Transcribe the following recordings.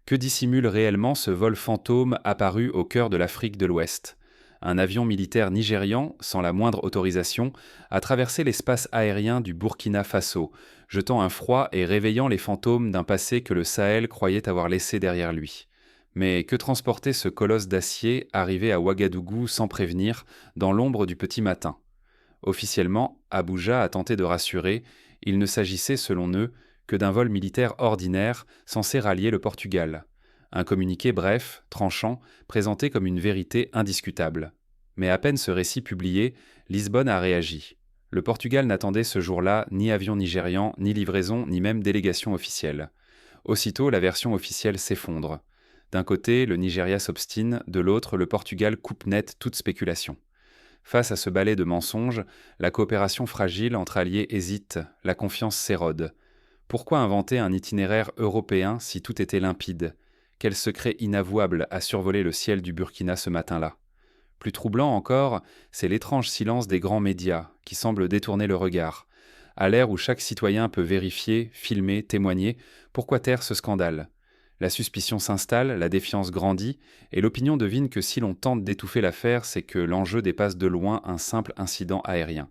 Que dissimule réellement ce vol fantôme apparu au cœur de l'Afrique de l'Ouest? Un avion militaire nigérian, sans la moindre autorisation, a traversé l'espace aérien du Burkina Faso, jetant un froid et réveillant les fantômes d'un passé que le Sahel croyait avoir laissé derrière lui. Mais que transportait ce colosse d'acier arrivé à Ouagadougou sans prévenir, dans l'ombre du petit matin? Officiellement, Abuja a tenté de rassurer, il ne s'agissait, selon eux, que d'un vol militaire ordinaire censé rallier le Portugal. Un communiqué bref, tranchant, présenté comme une vérité indiscutable. Mais à peine ce récit publié, Lisbonne a réagi. Le Portugal n'attendait ce jour-là ni avion nigérian, ni livraison, ni même délégation officielle. Aussitôt, la version officielle s'effondre. D'un côté, le Nigeria s'obstine, de l'autre, le Portugal coupe net toute spéculation. Face à ce balai de mensonges, la coopération fragile entre alliés hésite, la confiance s'érode. Pourquoi inventer un itinéraire européen si tout était limpide? Quel secret inavouable a survolé le ciel du Burkina ce matin-là? Plus troublant encore, c'est l'étrange silence des grands médias, qui semblent détourner le regard. À l'ère où chaque citoyen peut vérifier, filmer, témoigner, pourquoi taire ce scandale? La suspicion s'installe, la défiance grandit, et l'opinion devine que si l'on tente d'étouffer l'affaire, c'est que l'enjeu dépasse de loin un simple incident aérien.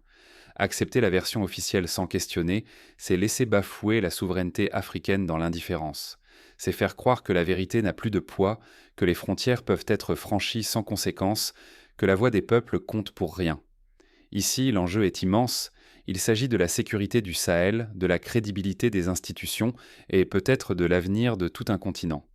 Accepter la version officielle sans questionner, c'est laisser bafouer la souveraineté africaine dans l'indifférence. C'est faire croire que la vérité n'a plus de poids, que les frontières peuvent être franchies sans conséquence, que la voix des peuples compte pour rien. Ici, l'enjeu est immense. Il s'agit de la sécurité du Sahel, de la crédibilité des institutions et peut-être de l'avenir de tout un continent.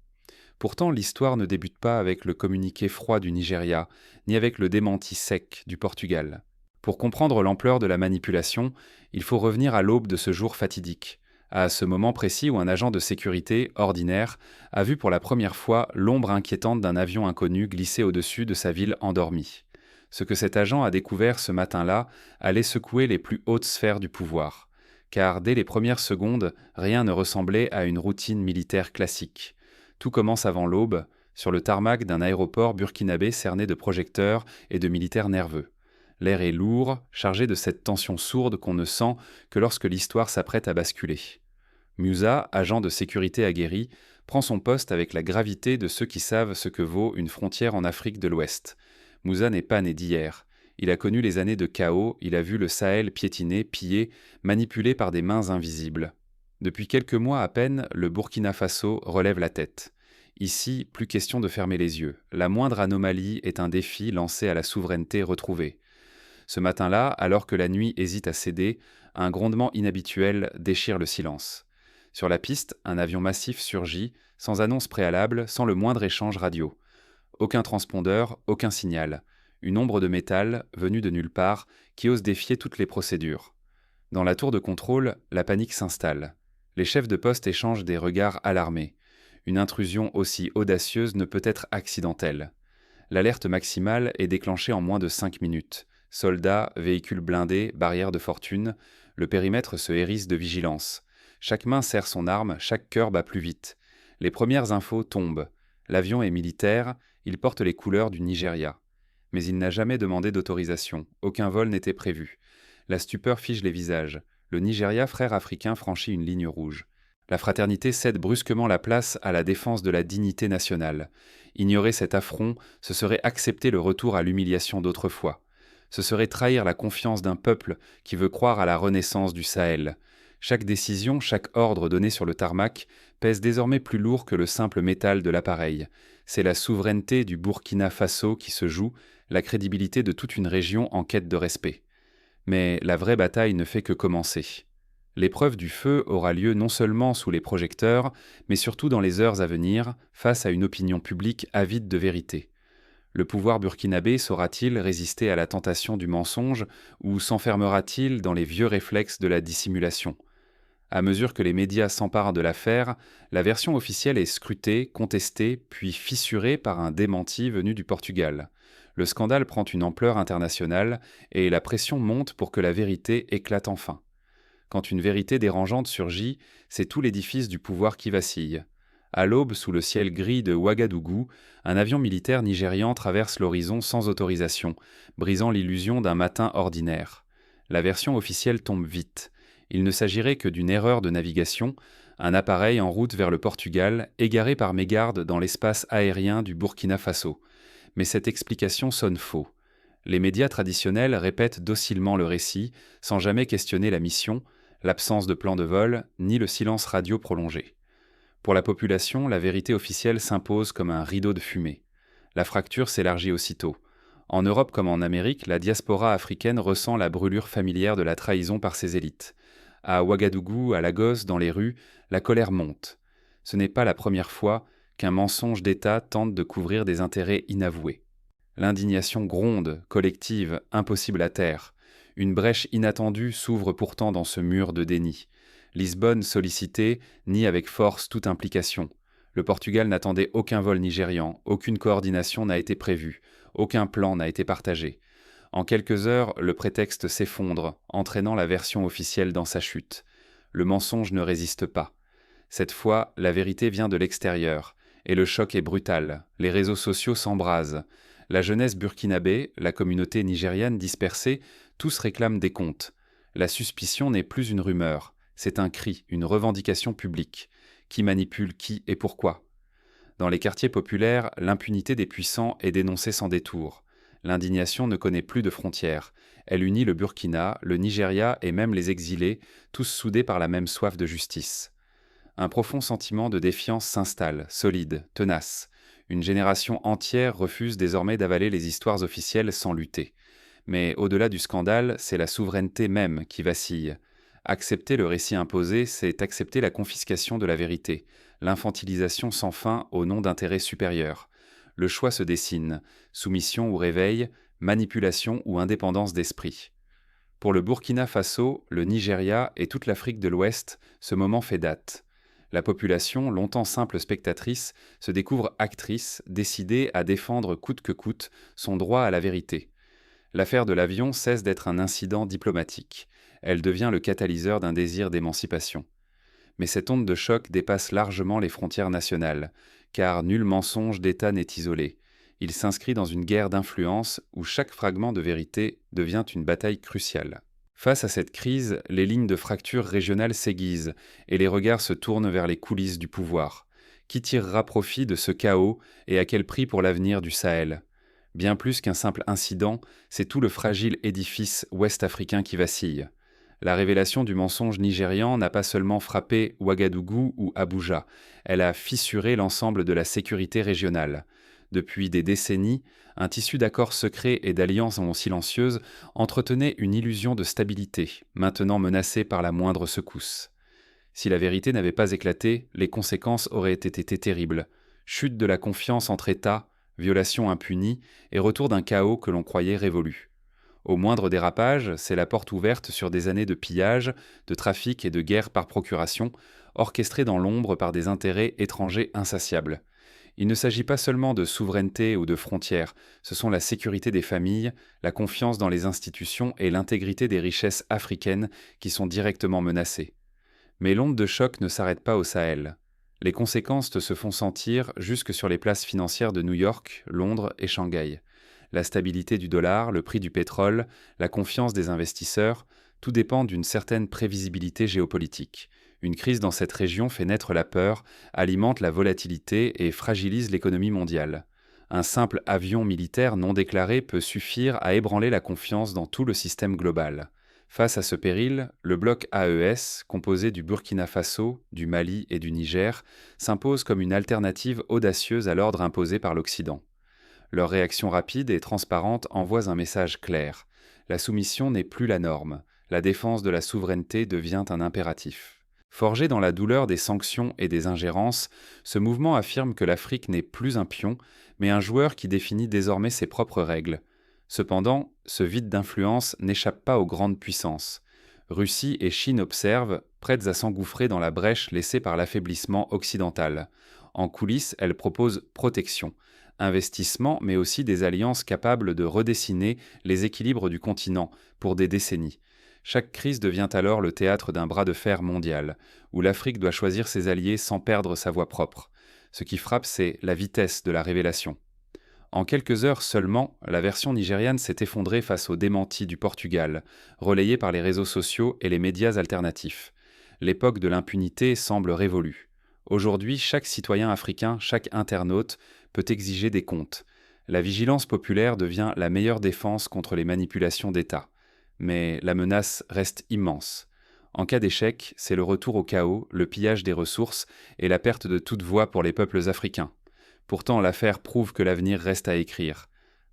Pourtant, l'histoire ne débute pas avec le communiqué froid du Nigeria, ni avec le démenti sec du Portugal. Pour comprendre l'ampleur de la manipulation, il faut revenir à l'aube de ce jour fatidique, à ce moment précis où un agent de sécurité, ordinaire, a vu pour la première fois l'ombre inquiétante d'un avion inconnu glisser au-dessus de sa ville endormie. Ce que cet agent a découvert ce matin-là allait secouer les plus hautes sphères du pouvoir. Car dès les premières secondes, rien ne ressemblait à une routine militaire classique. Tout commence avant l'aube, sur le tarmac d'un aéroport burkinabé cerné de projecteurs et de militaires nerveux. L'air est lourd, chargé de cette tension sourde qu'on ne sent que lorsque l'histoire s'apprête à basculer. Musa, agent de sécurité aguerri, prend son poste avec la gravité de ceux qui savent ce que vaut une frontière en Afrique de l'Ouest. Musa n'est pas né d'hier. Il a connu les années de chaos, il a vu le Sahel piétiné, pillé, manipulé par des mains invisibles. Depuis quelques mois à peine, le Burkina Faso relève la tête. Ici, plus question de fermer les yeux. La moindre anomalie est un défi lancé à la souveraineté retrouvée. Ce matin-là, alors que la nuit hésite à céder, un grondement inhabituel déchire le silence. Sur la piste, un avion massif surgit, sans annonce préalable, sans le moindre échange radio. Aucun transpondeur, aucun signal. Une ombre de métal, venue de nulle part, qui ose défier toutes les procédures. Dans la tour de contrôle, la panique s'installe. Les chefs de poste échangent des regards alarmés. Une intrusion aussi audacieuse ne peut être accidentelle. L'alerte maximale est déclenchée en moins de 5 minutes. Soldats, véhicules blindés, barrières de fortune, le périmètre se hérisse de vigilance. Chaque main serre son arme, chaque cœur bat plus vite. Les premières infos tombent. L'avion est militaire, il porte les couleurs du Nigeria. Mais il n'a jamais demandé d'autorisation, aucun vol n'était prévu. La stupeur fige les visages. Le Nigeria, frère africain, franchit une ligne rouge. La fraternité cède brusquement la place à la défense de la dignité nationale. Ignorer cet affront, ce serait accepter le retour à l'humiliation d'autrefois. Ce serait trahir la confiance d'un peuple qui veut croire à la renaissance du Sahel. Chaque décision, chaque ordre donné sur le tarmac pèse désormais plus lourd que le simple métal de l'appareil. C'est la souveraineté du Burkina Faso qui se joue, la crédibilité de toute une région en quête de respect. Mais la vraie bataille ne fait que commencer. L'épreuve du feu aura lieu non seulement sous les projecteurs, mais surtout dans les heures à venir, face à une opinion publique avide de vérité. Le pouvoir burkinabé saura-t-il résister à la tentation du mensonge ou s'enfermera-t-il dans les vieux réflexes de la dissimulation? À mesure que les médias s'emparent de l'affaire, la version officielle est scrutée, contestée, puis fissurée par un démenti venu du Portugal. Le scandale prend une ampleur internationale et la pression monte pour que la vérité éclate enfin. Quand une vérité dérangeante surgit, c'est tout l'édifice du pouvoir qui vacille. À l'aube, sous le ciel gris de Ouagadougou, un avion militaire nigérian traverse l'horizon sans autorisation, brisant l'illusion d'un matin ordinaire. La version officielle tombe vite. Il ne s'agirait que d'une erreur de navigation, un appareil en route vers le Portugal, égaré par mégarde dans l'espace aérien du Burkina Faso. Mais cette explication sonne faux. Les médias traditionnels répètent docilement le récit, sans jamais questionner la mission, l'absence de plan de vol, ni le silence radio prolongé. Pour la population, la vérité officielle s'impose comme un rideau de fumée. La fracture s'élargit aussitôt. En Europe comme en Amérique, la diaspora africaine ressent la brûlure familière de la trahison par ses élites. À Ouagadougou, à Lagos, dans les rues, la colère monte. Ce n'est pas la première fois qu'un mensonge d'État tente de couvrir des intérêts inavoués. L'indignation gronde, collective, impossible à taire. Une brèche inattendue s'ouvre pourtant dans ce mur de déni. Lisbonne, sollicitée, nie avec force toute implication. Le Portugal n'attendait aucun vol nigérian, aucune coordination n'a été prévue, aucun plan n'a été partagé. En quelques heures, le prétexte s'effondre, entraînant la version officielle dans sa chute. Le mensonge ne résiste pas. Cette fois, la vérité vient de l'extérieur, et le choc est brutal. Les réseaux sociaux s'embrasent. La jeunesse burkinabé, la communauté nigériane dispersée, tous réclament des comptes. La suspicion n'est plus une rumeur, c'est un cri, une revendication publique. Qui manipule qui et pourquoi? Dans les quartiers populaires, l'impunité des puissants est dénoncée sans détour. L'indignation ne connaît plus de frontières. Elle unit le Burkina, le Nigeria et même les exilés, tous soudés par la même soif de justice. Un profond sentiment de défiance s'installe, solide, tenace. Une génération entière refuse désormais d'avaler les histoires officielles sans lutter. Mais au-delà du scandale, c'est la souveraineté même qui vacille. Accepter le récit imposé, c'est accepter la confiscation de la vérité, l'infantilisation sans fin au nom d'intérêts supérieurs. Le choix se dessine, soumission ou réveil, manipulation ou indépendance d'esprit. Pour le Burkina Faso, le Nigeria et toute l'Afrique de l'Ouest, ce moment fait date. La population, longtemps simple spectatrice, se découvre actrice, décidée à défendre coûte que coûte son droit à la vérité. L'affaire de l'avion cesse d'être un incident diplomatique. Elle devient le catalyseur d'un désir d'émancipation. Mais cette onde de choc dépasse largement les frontières nationales, car nul mensonge d'État n'est isolé. Il s'inscrit dans une guerre d'influence où chaque fragment de vérité devient une bataille cruciale. Face à cette crise, les lignes de fracture régionales s'aiguisent et les regards se tournent vers les coulisses du pouvoir. Qui tirera profit de ce chaos et à quel prix pour l'avenir du Sahel? Bien plus qu'un simple incident, c'est tout le fragile édifice ouest-africain qui vacille. La révélation du mensonge nigérian n'a pas seulement frappé Ouagadougou ou Abuja, elle a fissuré l'ensemble de la sécurité régionale. Depuis des décennies, un tissu d'accords secrets et d'alliances silencieuses entretenait une illusion de stabilité, maintenant menacée par la moindre secousse. Si la vérité n'avait pas éclaté, les conséquences auraient été terribles. Chute de la confiance entre États, violations impunies et retour d'un chaos que l'on croyait révolu. Au moindre dérapage, c'est la porte ouverte sur des années de pillage, de trafic et de guerre par procuration, orchestrées dans l'ombre par des intérêts étrangers insatiables. Il ne s'agit pas seulement de souveraineté ou de frontières, ce sont la sécurité des familles, la confiance dans les institutions et l'intégrité des richesses africaines qui sont directement menacées. Mais l'onde de choc ne s'arrête pas au Sahel. Les conséquences se font sentir jusque sur les places financières de New York, Londres et Shanghai. La stabilité du dollar, le prix du pétrole, la confiance des investisseurs, tout dépend d'une certaine prévisibilité géopolitique. Une crise dans cette région fait naître la peur, alimente la volatilité et fragilise l'économie mondiale. Un simple avion militaire non déclaré peut suffire à ébranler la confiance dans tout le système global. Face à ce péril, le bloc AES, composé du Burkina Faso, du Mali et du Niger, s'impose comme une alternative audacieuse à l'ordre imposé par l'Occident. Leur réaction rapide et transparente envoie un message clair. La soumission n'est plus la norme. La défense de la souveraineté devient un impératif. Forgé dans la douleur des sanctions et des ingérences, ce mouvement affirme que l'Afrique n'est plus un pion, mais un joueur qui définit désormais ses propres règles. Cependant, ce vide d'influence n'échappe pas aux grandes puissances. Russie et Chine observent, prêtes à s'engouffrer dans la brèche laissée par l'affaiblissement occidental. En coulisses, elles proposent protection, investissement, mais aussi des alliances capables de redessiner les équilibres du continent pour des décennies. Chaque crise devient alors le théâtre d'un bras de fer mondial, où l'Afrique doit choisir ses alliés sans perdre sa voix propre. Ce qui frappe, c'est la vitesse de la révélation. En quelques heures seulement, la version nigériane s'est effondrée face aux démentis du Portugal, relayés par les réseaux sociaux et les médias alternatifs. L'époque de l'impunité semble révolue. Aujourd'hui, chaque citoyen africain, chaque internaute peut exiger des comptes. La vigilance populaire devient la meilleure défense contre les manipulations d'État. Mais la menace reste immense. En cas d'échec, c'est le retour au chaos, le pillage des ressources et la perte de toute voix pour les peuples africains. Pourtant, l'affaire prouve que l'avenir reste à écrire.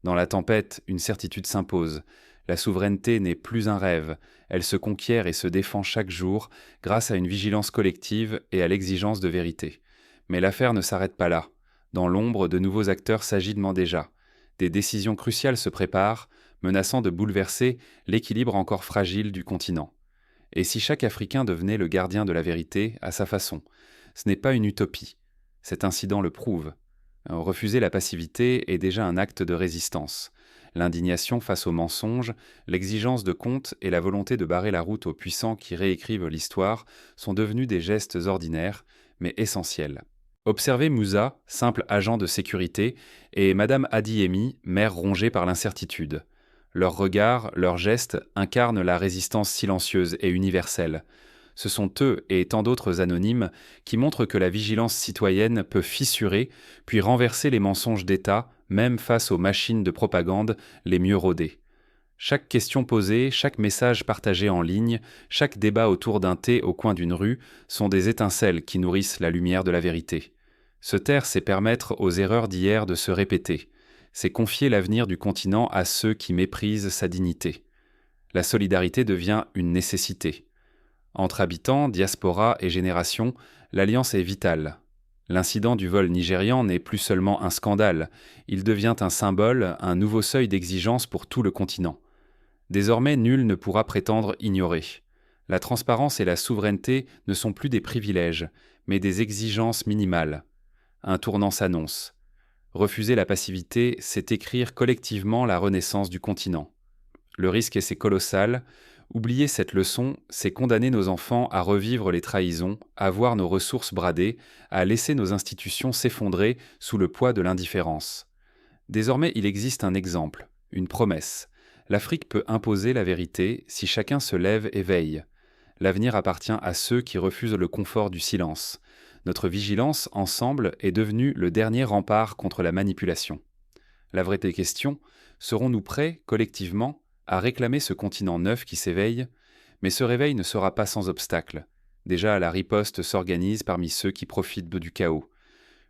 Dans la tempête, une certitude s'impose. La souveraineté n'est plus un rêve, elle se conquiert et se défend chaque jour grâce à une vigilance collective et à l'exigence de vérité. Mais l'affaire ne s'arrête pas là. Dans l'ombre, de nouveaux acteurs s'agitent déjà. Des décisions cruciales se préparent, menaçant de bouleverser l'équilibre encore fragile du continent. Et si chaque Africain devenait le gardien de la vérité à sa façon? Ce n'est pas une utopie. Cet incident le prouve. Refuser la passivité est déjà un acte de résistance. L'indignation face aux mensonges, l'exigence de comptes et la volonté de barrer la route aux puissants qui réécrivent l'histoire sont devenus des gestes ordinaires, mais essentiels. Observez Moussa, simple agent de sécurité, et Madame Adiyemi, mère rongée par l'incertitude. Leurs regards, leurs gestes incarnent la résistance silencieuse et universelle. Ce sont eux et tant d'autres anonymes qui montrent que la vigilance citoyenne peut fissurer, puis renverser les mensonges d'État, même face aux machines de propagande les mieux rodées. Chaque question posée, chaque message partagé en ligne, chaque débat autour d'un thé au coin d'une rue sont des étincelles qui nourrissent la lumière de la vérité. Se taire, c'est permettre aux erreurs d'hier de se répéter. C'est confier l'avenir du continent à ceux qui méprisent sa dignité. La solidarité devient une nécessité. Entre habitants, diaspora et génération, l'alliance est vitale. L'incident du vol nigérian n'est plus seulement un scandale, il devient un symbole, un nouveau seuil d'exigence pour tout le continent. Désormais, nul ne pourra prétendre ignorer. La transparence et la souveraineté ne sont plus des privilèges, mais des exigences minimales. Un tournant s'annonce. Refuser la passivité, c'est écrire collectivement la renaissance du continent. Le risque est colossal. Oublier cette leçon, c'est condamner nos enfants à revivre les trahisons, à voir nos ressources bradées, à laisser nos institutions s'effondrer sous le poids de l'indifférence. Désormais, il existe un exemple, une promesse. L'Afrique peut imposer la vérité si chacun se lève et veille. L'avenir appartient à ceux qui refusent le confort du silence. Notre vigilance, ensemble, est devenue le dernier rempart contre la manipulation. La vraie question, serons-nous prêts, collectivement, à réclamer ce continent neuf qui s'éveille? Mais ce réveil ne sera pas sans obstacle. Déjà, la riposte s'organise parmi ceux qui profitent du chaos.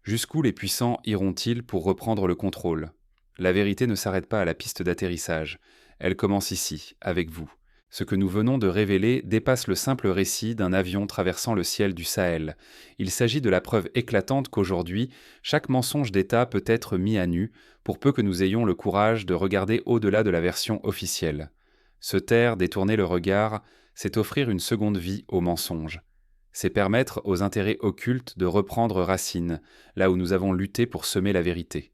Jusqu'où les puissants iront-ils pour reprendre le contrôle? La vérité ne s'arrête pas à la piste d'atterrissage. Elle commence ici, avec vous. Ce que nous venons de révéler dépasse le simple récit d'un avion traversant le ciel du Sahel. Il s'agit de la preuve éclatante qu'aujourd'hui, chaque mensonge d'État peut être mis à nu, pour peu que nous ayons le courage de regarder au-delà de la version officielle. Se taire, détourner le regard, c'est offrir une seconde vie au mensonge. C'est permettre aux intérêts occultes de reprendre racine, là où nous avons lutté pour semer la vérité.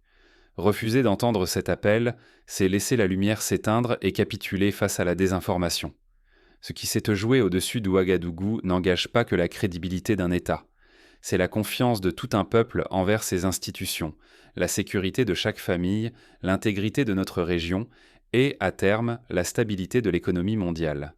Refuser d'entendre cet appel, c'est laisser la lumière s'éteindre et capituler face à la désinformation. Ce qui s'est joué au-dessus d'Ouagadougou n'engage pas que la crédibilité d'un État. C'est la confiance de tout un peuple envers ses institutions, la sécurité de chaque famille, l'intégrité de notre région et, à terme, la stabilité de l'économie mondiale.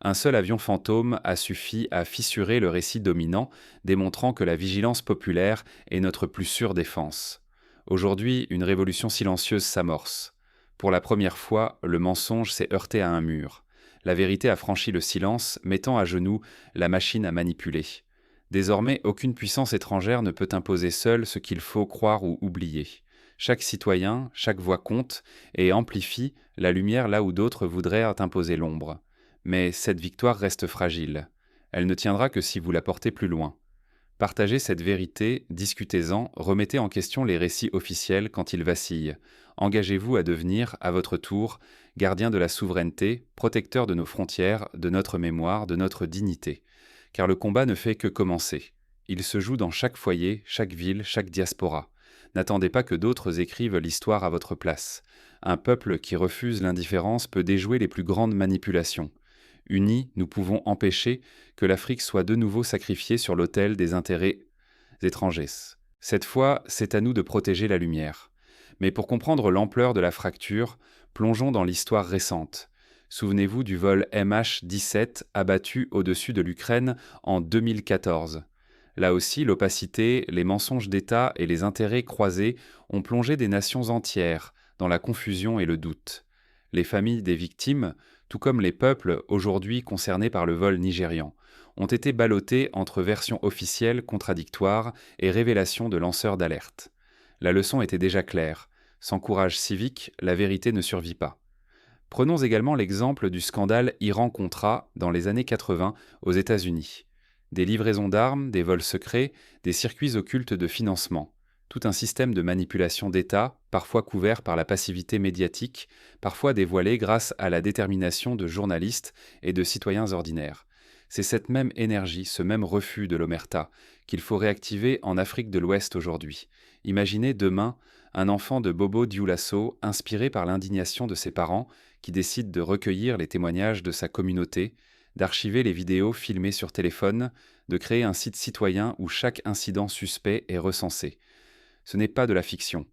Un seul avion fantôme a suffi à fissurer le récit dominant, démontrant que la vigilance populaire est notre plus sûre défense. Aujourd'hui, une révolution silencieuse s'amorce. Pour la première fois, le mensonge s'est heurté à un mur. La vérité a franchi le silence, mettant à genoux la machine à manipuler. Désormais, aucune puissance étrangère ne peut imposer seule ce qu'il faut croire ou oublier. Chaque citoyen, chaque voix compte et amplifie la lumière là où d'autres voudraient imposer l'ombre. Mais cette victoire reste fragile. Elle ne tiendra que si vous la portez plus loin. Partagez cette vérité, discutez-en, remettez en question les récits officiels quand ils vacillent. Engagez-vous à devenir, à votre tour, gardien de la souveraineté, protecteur de nos frontières, de notre mémoire, de notre dignité. Car le combat ne fait que commencer. Il se joue dans chaque foyer, chaque ville, chaque diaspora. N'attendez pas que d'autres écrivent l'histoire à votre place. Un peuple qui refuse l'indifférence peut déjouer les plus grandes manipulations. Unis, nous pouvons empêcher que l'Afrique soit de nouveau sacrifiée sur l'autel des intérêts étrangers. Cette fois, c'est à nous de protéger la lumière. Mais pour comprendre l'ampleur de la fracture, plongeons dans l'histoire récente. Souvenez-vous du vol MH17 abattu au-dessus de l'Ukraine en 2014. Là aussi, l'opacité, les mensonges d'État et les intérêts croisés ont plongé des nations entières dans la confusion et le doute. Les familles des victimes, tout comme les peuples aujourd'hui concernés par le vol nigérian, ont été ballottées entre versions officielles contradictoires et révélations de lanceurs d'alerte. La leçon était déjà claire. Sans courage civique, la vérité ne survit pas. Prenons également l'exemple du scandale Iran-Contra dans les années 80 aux États-Unis. Des livraisons d'armes, des vols secrets, des circuits occultes de financement. Tout un système de manipulation d'État, parfois couvert par la passivité médiatique, parfois dévoilé grâce à la détermination de journalistes et de citoyens ordinaires. C'est cette même énergie, ce même refus de l'omerta, qu'il faut réactiver en Afrique de l'Ouest aujourd'hui. Imaginez demain un enfant de Bobo Dioulasso inspiré par l'indignation de ses parents qui décide de recueillir les témoignages de sa communauté, d'archiver les vidéos filmées sur téléphone, de créer un site citoyen où chaque incident suspect est recensé. Ce n'est pas de la fiction.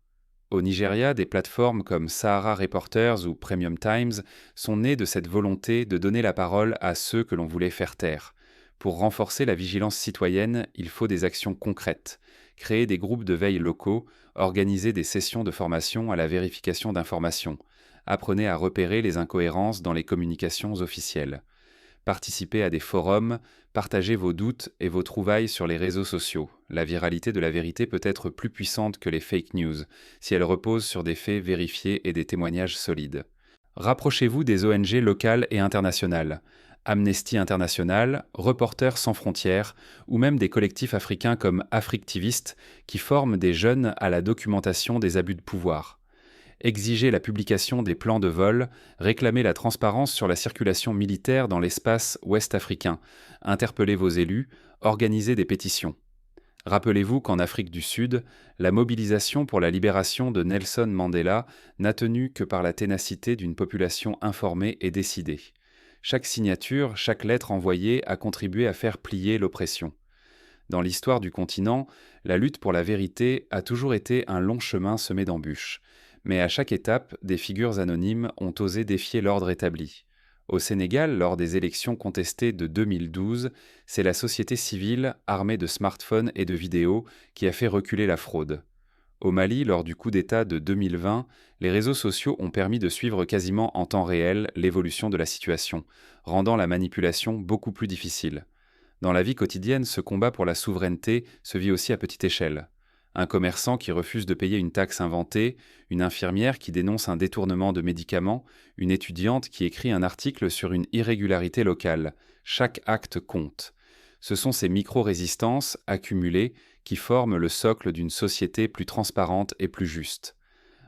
Au Nigeria, des plateformes comme Sahara Reporters ou Premium Times sont nées de cette volonté de donner la parole à ceux que l'on voulait faire taire. Pour renforcer la vigilance citoyenne, il faut des actions concrètes. Créer des groupes de veille locaux, organiser des sessions de formation à la vérification d'informations. Apprenez à repérer les incohérences dans les communications officielles. Participez à des forums, partagez vos doutes et vos trouvailles sur les réseaux sociaux. La viralité de la vérité peut être plus puissante que les fake news, si elle repose sur des faits vérifiés et des témoignages solides. Rapprochez-vous des ONG locales et internationales. Amnesty International, Reporters sans frontières, ou même des collectifs africains comme Africtivistes qui forment des jeunes à la documentation des abus de pouvoir. Exigez la publication des plans de vol, réclamez la transparence sur la circulation militaire dans l'espace ouest-africain, interpellez vos élus, organisez des pétitions. Rappelez-vous qu'en Afrique du Sud, la mobilisation pour la libération de Nelson Mandela n'a tenu que par la ténacité d'une population informée et décidée. Chaque signature, chaque lettre envoyée a contribué à faire plier l'oppression. Dans l'histoire du continent, la lutte pour la vérité a toujours été un long chemin semé d'embûches. Mais à chaque étape, des figures anonymes ont osé défier l'ordre établi. Au Sénégal, lors des élections contestées de 2012, c'est la société civile, armée de smartphones et de vidéos, qui a fait reculer la fraude. Au Mali, lors du coup d'État de 2020, les réseaux sociaux ont permis de suivre quasiment en temps réel l'évolution de la situation, rendant la manipulation beaucoup plus difficile. Dans la vie quotidienne, ce combat pour la souveraineté se vit aussi à petite échelle. Un commerçant qui refuse de payer une taxe inventée, une infirmière qui dénonce un détournement de médicaments, une étudiante qui écrit un article sur une irrégularité locale. Chaque acte compte. Ce sont ces micro-résistances accumulées qui forment le socle d'une société plus transparente et plus juste.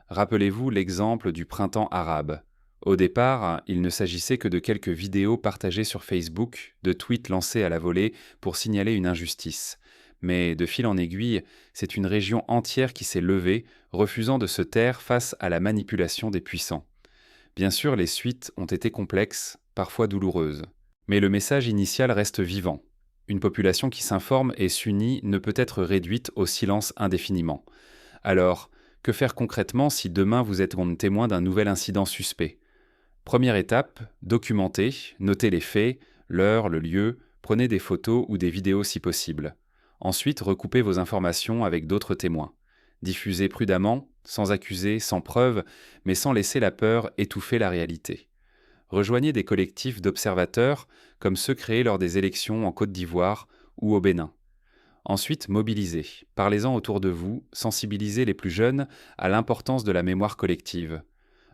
Rappelez-vous l'exemple du printemps arabe. Au départ, il ne s'agissait que de quelques vidéos partagées sur Facebook, de tweets lancés à la volée pour signaler une injustice. Mais de fil en aiguille, c'est une région entière qui s'est levée, refusant de se taire face à la manipulation des puissants. Bien sûr, les suites ont été complexes, parfois douloureuses. Mais le message initial reste vivant. Une population qui s'informe et s'unit ne peut être réduite au silence indéfiniment. Alors, que faire concrètement si demain vous êtes témoin d'un nouvel incident suspect ? Première étape, documentez, notez les faits, l'heure, le lieu, prenez des photos ou des vidéos si possible. Ensuite, recoupez vos informations avec d'autres témoins. Diffusez prudemment, sans accuser, sans preuve, mais sans laisser la peur étouffer la réalité. Rejoignez des collectifs d'observateurs, comme ceux créés lors des élections en Côte d'Ivoire ou au Bénin. Ensuite, mobilisez. Parlez-en autour de vous, sensibilisez les plus jeunes à l'importance de la mémoire collective.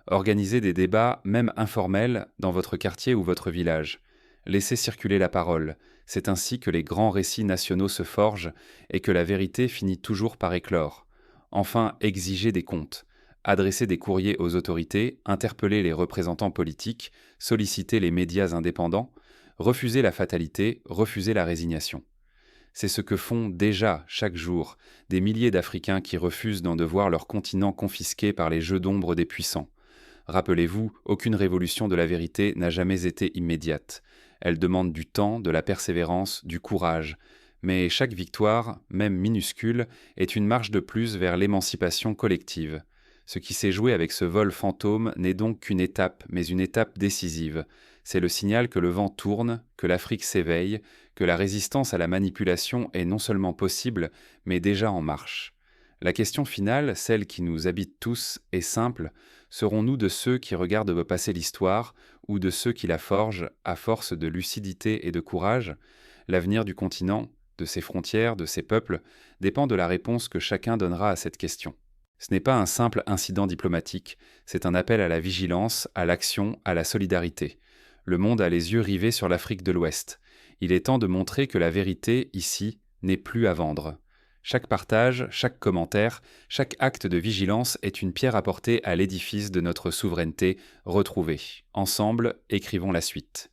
Organisez des débats, même informels, dans votre quartier ou votre village. Laissez circuler la parole. C'est ainsi que les grands récits nationaux se forgent et que la vérité finit toujours par éclore. Enfin, exigez des comptes. Adressez des courriers aux autorités, interpellez les représentants politiques, sollicitez les médias indépendants, refusez la fatalité, refusez la résignation. C'est ce que font déjà, chaque jour, des milliers d'Africains qui refusent d'en voir leur continent confisqué par les jeux d'ombre des puissants. Rappelez-vous, aucune révolution de la vérité n'a jamais été immédiate. Elle demande du temps, de la persévérance, du courage. Mais chaque victoire, même minuscule, est une marche de plus vers l'émancipation collective. Ce qui s'est joué avec ce vol fantôme n'est donc qu'une étape, mais une étape décisive. C'est le signal que le vent tourne, que l'Afrique s'éveille, que la résistance à la manipulation est non seulement possible, mais déjà en marche. La question finale, celle qui nous habite tous, est simple. Serons-nous de ceux qui regardent passer l'histoire, ou de ceux qui la forgent à force de lucidité et de courage? L'avenir du continent, de ses frontières, de ses peuples, dépend de la réponse que chacun donnera à cette question. Ce n'est pas un simple incident diplomatique, c'est un appel à la vigilance, à l'action, à la solidarité. Le monde a les yeux rivés sur l'Afrique de l'Ouest. Il est temps de montrer que la vérité, ici, n'est plus à vendre. Chaque partage, chaque commentaire, chaque acte de vigilance est une pierre apportée à l'édifice de notre souveraineté retrouvée. Ensemble, écrivons la suite.